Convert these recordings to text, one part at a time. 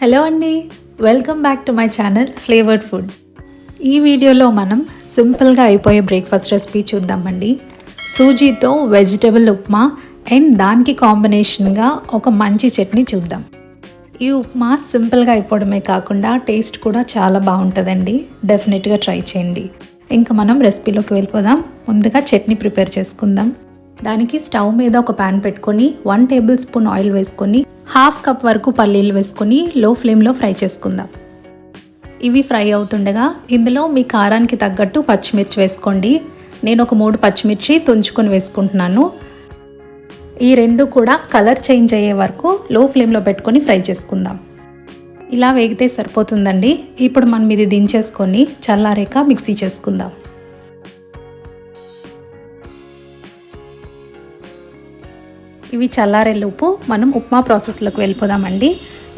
Hello అండి, welcome back to my channel flavoured food. ఈ వీడియోలో మనం సింపుల్గా అయిపోయే బ్రేక్ఫాస్ట్ రెసిపీ చూద్దామండి. సూజీతో వెజిటబుల్ ఉప్మా అండ్ దానికి కాంబినేషన్గా ఒక మంచి చట్నీ చూద్దాం. ఈ ఉప్మా సింపుల్గా అయిపోవడమే కాకుండా టేస్ట్ కూడా చాలా బాగుంటుందండి. డెఫినెట్గా ట్రై చేయండి. ఇంకా మనం రెసిపీలోకి వెళ్ళిపోదాం. ముందుగా చట్నీ ప్రిపేర్ చేసుకుందాం. దానికి స్టవ్ మీద ఒక ప్యాన్ పెట్టుకొని 1 టేబుల్ స్పూన్ ఆయిల్ వేసుకొని 1/2 కప్ వరకు పల్లీలు వేసుకొని లో ఫ్లేమ్లో ఫ్రై చేసుకుందాం. ఇవి ఫ్రై అవుతుండగా ఇందులో మీ కారానికి తగ్గట్టు పచ్చిమిర్చి వేసుకోండి. నేను ఒక 3 పచ్చిమిర్చి తుంచుకొని వేసుకుంటున్నాను. ఈ రెండు కూడా కలర్ చేంజ్ అయ్యే వరకు లో ఫ్లేమ్లో పెట్టుకొని ఫ్రై చేసుకుందాం. ఇలా వేగితే సరిపోతుందండి. ఇప్పుడు మనం ఇది దించేసుకొని చల్లారేక మిక్సీ చేసుకుందాం. ఇవి చల్లారేలోపు మనం ఉప్మా ప్రాసెస్లోకి వెళ్ళిపోదామండి.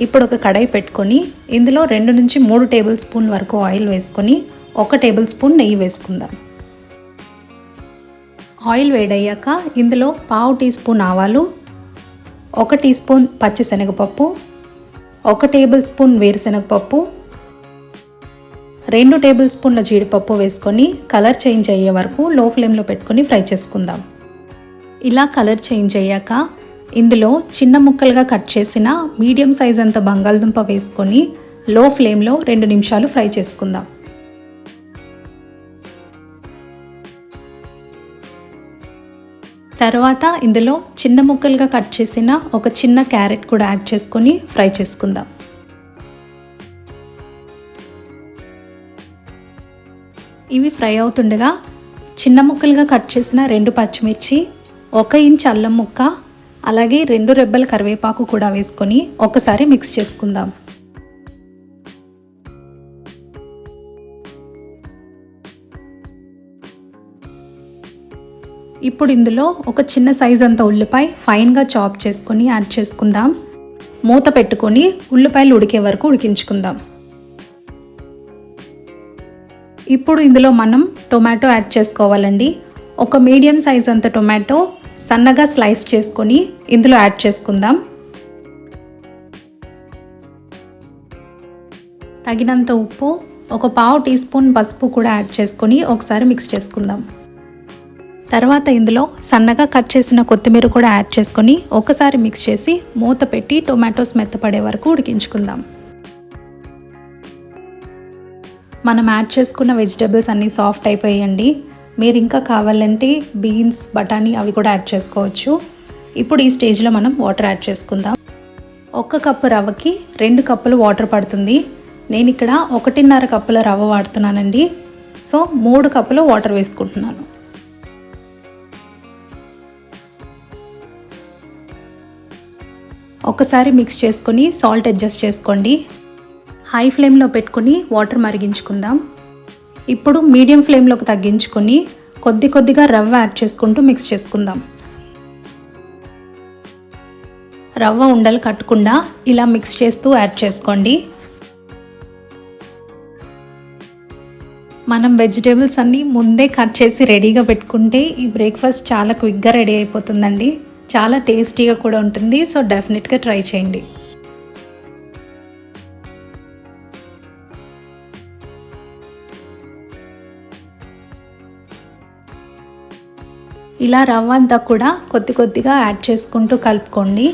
ఇప్పుడు ఒక కడాయి పెట్టుకొని ఇందులో 2 నుంచి 3 టేబుల్ స్పూన్ వరకు ఆయిల్ వేసుకొని 1 టేబుల్ స్పూన్ నెయ్యి వేసుకుందాం. ఆయిల్ వేడయ్యాక ఇందులో 1/2 టీ స్పూన్ ఆవాలు, 1 టీ స్పూన్ పచ్చిశనగపప్పు, 1 టేబుల్ స్పూన్ వేరుశనగపప్పు, 2 టేబుల్ స్పూన్ల జీడిపప్పు వేసుకొని కలర్ చేంజ్ అయ్యే వరకు లో ఫ్లేమ్లో పెట్టుకొని ఫ్రై చేసుకుందాం. ఇలా కలర్ చేంజ్ అయ్యాక ఇందులో చిన్న ముక్కలుగా కట్ చేసిన మీడియం సైజ్ అంత బంగాళదుంప వేసుకొని లో ఫ్లేమ్లో 2 నిమిషాలు ఫ్రై చేసుకుందాం. తర్వాత ఇందులో చిన్న ముక్కలుగా కట్ చేసిన ఒక చిన్న క్యారెట్ కూడా యాడ్ చేసుకొని ఫ్రై చేసుకుందాం. ఇవి ఫ్రై అవుతుండగా చిన్న ముక్కలుగా కట్ చేసిన 2 పచ్చిమిర్చి, 1 ఇంచ్ అల్లం ముక్క, అలాగే 2 రెబ్బల కరివేపాకు కూడా వేసుకొని ఒకసారి మిక్స్ చేసుకుందాం. ఇప్పుడు ఇందులో ఒక చిన్న సైజ్ అంత ఉల్లిపాయ ఫైన్గా చాప్ చేసుకొని యాడ్ చేసుకుందాం. మూత పెట్టుకొని ఉల్లిపాయలు ఉడికే వరకు ఉడికించుకుందాం. ఇప్పుడు ఇందులో మనం టొమాటో యాడ్ చేసుకోవాలండి. ఒక మీడియం సైజ్ అంత టొమాటో సన్నగా స్లైస్ చేసుకొని ఇందులో యాడ్ చేసుకుందాం. తగినంత ఉప్పు, ఒక 1/2 టీ స్పూన్ పసుపు కూడా యాడ్ చేసుకొని ఒకసారి మిక్స్ చేసుకుందాం. తర్వాత ఇందులో సన్నగా కట్ చేసిన కొత్తిమీర కూడా యాడ్ చేసుకొని ఒకసారి మిక్స్ చేసి మూత పెట్టి టొమాటోస్ మెత్తపడే వరకు ఉడికించుకుందాం. మనం యాడ్ చేసుకున్న వెజిటబుల్స్ అన్నీ సాఫ్ట్ అయిపోయాయండి. మీరు ఇంకా కావాలంటే బీన్స్, బఠానీ అవి కూడా యాడ్ చేసుకోవచ్చు. ఇప్పుడు ఈ స్టేజ్లో మనం వాటర్ యాడ్ చేసుకుందాం. 1 కప్పు రవ్వకి 2 కప్పులు వాటర్ పడుతుంది. నేను ఇక్కడ 1.5 కప్పుల రవ్వ వాడుతున్నానండి. సో 3 కప్పులు వాటర్ వేసుకుంటున్నాను. ఒకసారి మిక్స్ చేసుకొని సాల్ట్ అడ్జస్ట్ చేసుకోండి. హై ఫ్లేమ్లో పెట్టుకొని వాటర్ మరిగించుకుందాం. ఇప్పుడు మీడియం ఫ్లేమ్లోకి తగ్గించుకొని కొద్దిగా రవ్వ యాడ్ చేసుకుంటూ మిక్స్ చేసుకుందాం. రవ్వ ఉండలు కట్టకుండా ఇలా మిక్స్ చేస్తూ యాడ్ చేసుకోండి. మనం వెజిటేబుల్స్ అన్నీ ముందే కట్ చేసి రెడీగా పెట్టుకుంటే ఈ బ్రేక్ఫాస్ట్ చాలా క్విక్గా రెడీ అయిపోతుందండి. చాలా టేస్టీగా కూడా ఉంటుంది. సో డెఫినెట్గా ట్రై చేయండి. ఇలా రవ్వ అంతా కూడా కొద్దిగా యాడ్ చేసుకుంటూ కలుపుకోండి.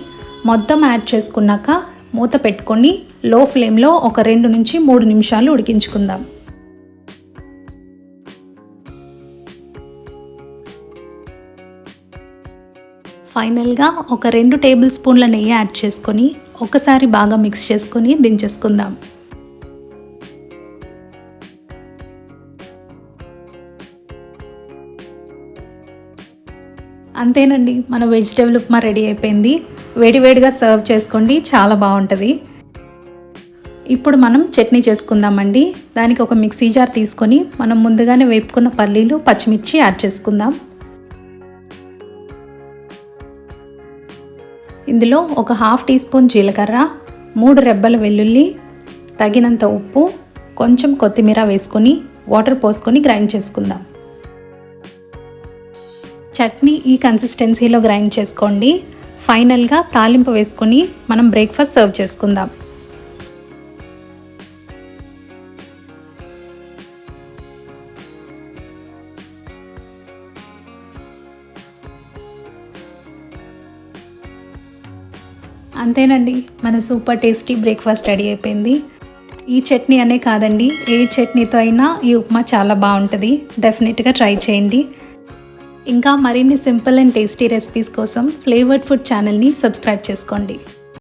మొత్తం యాడ్ చేసుకున్నాక మూత పెట్టుకొని లో ఫ్లేమ్లో ఒక 2 నుంచి 3 నిమిషాలు ఉడికించుకుందాం. ఫైనల్గా ఒక 2 టేబుల్ స్పూన్ల నెయ్యి యాడ్ చేసుకొని ఒకసారి బాగా మిక్స్ చేసుకొని దించేసుకుందాం. అంతేనండి, మన వెజిటేబుల్ ఉప్మా రెడీ అయిపోయింది. వేడివేడిగా సర్వ్ చేసుకోండి, చాలా బాగుంటుంది. ఇప్పుడు మనం చట్నీ చేసుకుందామండి. దానికి ఒక మిక్సీ జార్ తీసుకొని మనం ముందుగానే వేపుకున్న పల్లీలు, పచ్చిమిర్చి యాడ్ చేసుకుందాం. ఇందులో ఒక 1/2 టీ స్పూన్ జీలకర్ర, 3 రెబ్బల వెల్లుల్లి, తగినంత ఉప్పు, కొంచెం కొత్తిమీర వేసుకొని వాటర్ పోసుకొని గ్రైండ్ చేసుకుందాం. చట్నీ ఈ కన్సిస్టెన్సీలో గ్రైండ్ చేసుకోండి. ఫైనల్గా తాలింపు వేసుకొని మనం బ్రేక్ఫాస్ట్ సర్వ్ చేసుకుందాం. అంతేనండి, మన సూపర్ టేస్టీ బ్రేక్ఫాస్ట్ రెడీ అయిపోయింది. ఈ చట్నీ అనే కాదండి, ఏ చట్నీతో అయినా ఈ ఉప్మా చాలా బాగుంటుంది. డెఫినెట్గా ట్రై చేయండి. ఇంకా మరిన్ని సింపుల్ అండ్ టేస్టీ రెసిపీస్ కోసం ఫ్లేవర్డ్ ఫుడ్ ఛానల్ని సబ్స్క్రైబ్ చేసుకోండి.